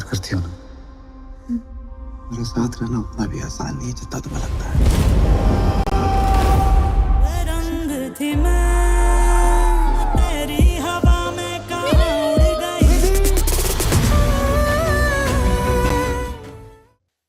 करती हो ना, हम्म। मेरे साथ रहना उतना भी आसान नहीं है जितना तुम्हें लगता है। रंग थी मैं तेरी हवा में कहाँ उड़ गई।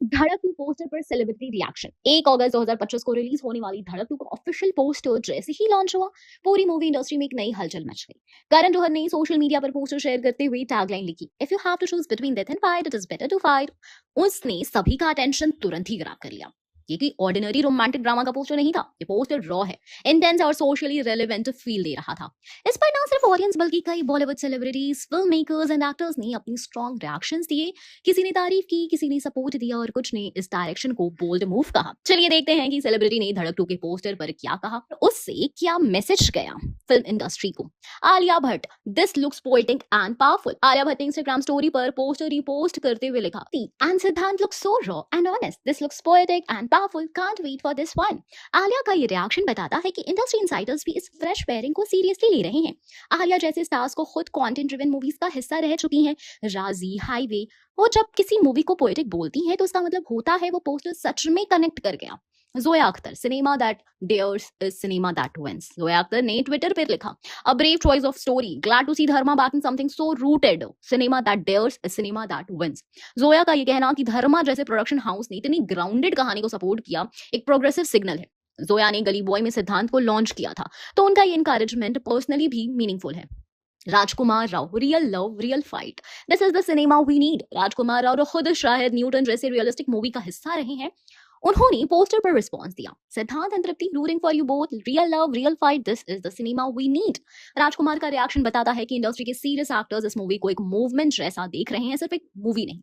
धड़क 2 पोस्टर पर सेलिब्रिटी रिएक्शन। 1 अगस्त 2025 को रिलीज होने वाली धड़क 2 का ऑफिशियल पोस्टर जैसे ही लॉन्च हुआ, पूरी मूवी इंडस्ट्री में एक नई हलचल मच गई। करण जौहर ने सोशल मीडिया पर पोस्टर शेयर करते हुए टैगलाइन लिखी, if you have to choose between death and fight, it is better to fight. उसने सभी का अटेंशन तुरंत ही ग्रैब कर लिया। ये कोई ऑर्डिनरी रोमांटिक ड्रामा का पोस्टर नहीं था, ये पोस्टर रॉ है, इंटेंस और सोशली रेलेवेंट फील दे रहा था। इस पर ना सिर्फ ऑडियंस बल्कि कई Bollywood celebrities, film makers and actors ने अपनी स्ट्रॉन्ग रिएक्शंस दिए। किसी ने तारीफ की, किसी ने सपोर्ट दिया और कुछ ने इस डायरेक्शन को बोल्ड मूव कहा। चलिए देखते हैं कि सेलिब्रिटी ने धड़क 2 के पोस्टर पर क्या कहा, उससे क्या मैसेज गया फिल्म इंडस्ट्री को। Alia Bhatt, this looks poetic and powerful. Alia Bhatt ने इंस्टाग्राम स्टोरी पर पोस्टर रिपोस्ट करते हुए लिखा, and Siddhant looks so raw and honest, this looks poetic and powerful, can't wait for this one. Alia का ये रिएक्शन बताता है कि इंडस्ट्री इनसाइडर्स भी इस फ्रेश पेयरिंग को सीरियसली ले रहे हैं। आलिया जैसे स्टार्स को खुद कंटेंट ड्रिवन मूवीज का हिस्सा रह चुकी हैं, राजी, हाईवे, वो जब किसी मूवी को पोएटिक बोलती हैं तो उसका मतलब होता है वो पोस्टर सच में कनेक्ट कर गया। Zoya Akhtar, cinema that dares is cinema that wins. Zoya Akhtar ने ट्विटर पर लिखा, a brave choice of story, glad to see Dharma back in something so rooted, cinema that dares is cinema that wins. Zoya का ये कहना कि धर्मा जैसे प्रोडक्शन हाउस ने इतनी ग्राउंडेड कहानी को सपोर्ट किया, एक प्रोग्रेसिव सिग्नल है। जोया ने गली बॉय में सिद्धांत को लॉन्च किया था, तो उनका ये इनकरेजमेंट पर्सनली भी मीनिंगफुल है। Rajkummar Rao, real love real fight, this is the cinema we need. Rajkummar Rao खुद शाहिद न्यूटन जैसे रियलिस्टिक मूवी का हिस्सा रहे हैं। उन्होंने पोस्टर पर रिस्पॉन्स दिया, Siddhant and Tripti, rooting for you both, real love real fight, this is the cinema we need. Rajkummar का रिएक्शन बताता है कि इंडस्ट्री के सीरियस एक्टर्स इस मूवी को एक मूवमेंट जैसा देख रहे हैं, सिर्फ एक मूवी नहीं।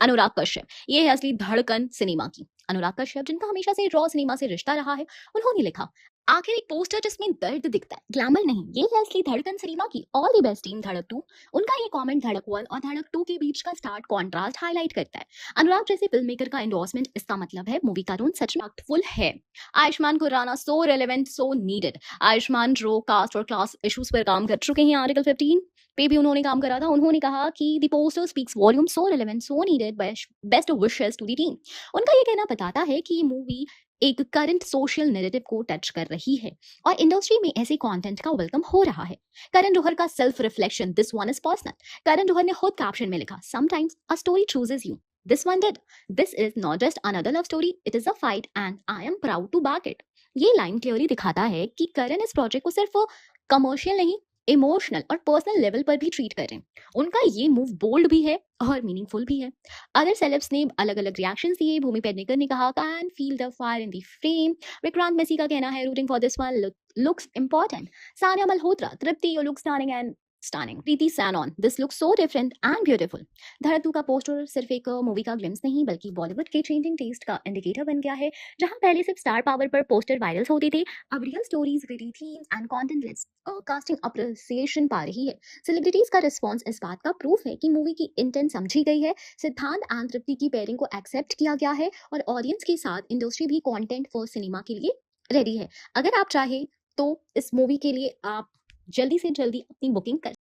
अनुराग कश्यप, ये है असली धड़कन सिनेमा की। अनुराग कश्यप, जिनका हमेशा से रॉ सिनेमा से रिश्ता रहा है, उन्होंने लिखा, आखिर एक पोस्टर जिसमें दर्द दिखता है, ग्लैमर नहीं, ये है असली धड़कन सिनेमा की। ऑल द बेस्ट टीम धड़क 2। उनका ये कमेंट धड़क 1 और धड़क 2 के बीच का स्टार्ट कॉन्ट्रास्ट हाईलाइट करता है। अनुराग जैसे फिल्म मेकर का एंडोर्समेंट, इसका मतलब है मूवी का टोन सच में फुल है। आयुष्मान खुराना, सो रेलेवेंट सो नीडेड। आयुष्मान जो कास्ट और क्लास इश्यूज पर काम कर चुके हैं, आर्टिकल 15 पे भी उन्होंने काम करा था। उन्होंने कहा कि the poster speaks volume, so relevant so needed, best wishes to the team. उनका ये कहना बताता है कि ये मूवी एक करंट सोशल नैरेटिव को टच कर रही है और इंडस्ट्री में ऐसे कंटेंट का वेलकम हो रहा है। करण जौहर का self reflection, this one is personal. Karan Johar ने खुद कैप्शन में लिखा, sometimes a story chooses you, this one did, this is not just another love story, it is a fight and I am proud to back it. ये line clearly दिखाता है कि करण इस project को सिर्फ कमर्शियल नहीं, इमोशनल और personal level पर भी ट्रीट कर रहे हैं। उनका ये मूव बोल्ड भी है और मीनिंगफुल भी है। अदर सेलेब्स ने अलग अलग रिएक्शंस दिए। भूमि पेडनेकर ने कहा, can feel the fire in the frame. Vikrant Massey का कहना है, rooting for this one looks important. Sanya Malhotra, Tripti, you look stunning and stunning. Preeti Sanon, this looks so different and beautiful. Dhadak 2 का पोस्टर सिर्फ एक मूवी का ग्लिम्स नहीं बल्कि बॉलीवुड के चेंजिंग टेस्ट का इंडिकेटर बन गया है। जहां पहले सिर्फ स्टार पावर पर पोस्टर वायरल्स होते थे, अब real stories, witty themes and content list casting appreciation पा रही है। सेलिब्रिटीज का रिस्पॉन्स इस बात का प्रूफ है कि मूवी की इंटेंट समझी गई है, सिद्धांत एंड तृप्ति की पेयरिंग को एक्सेप्ट किया गया है और ऑडियंस के साथ इंडस्ट्री भी कंटेंट फॉर सिनेमा के लिए रेडी है। अगर आप चाहे तो इस मूवी के लिए आप जल्दी से जल्दी अपनी बुकिंग कर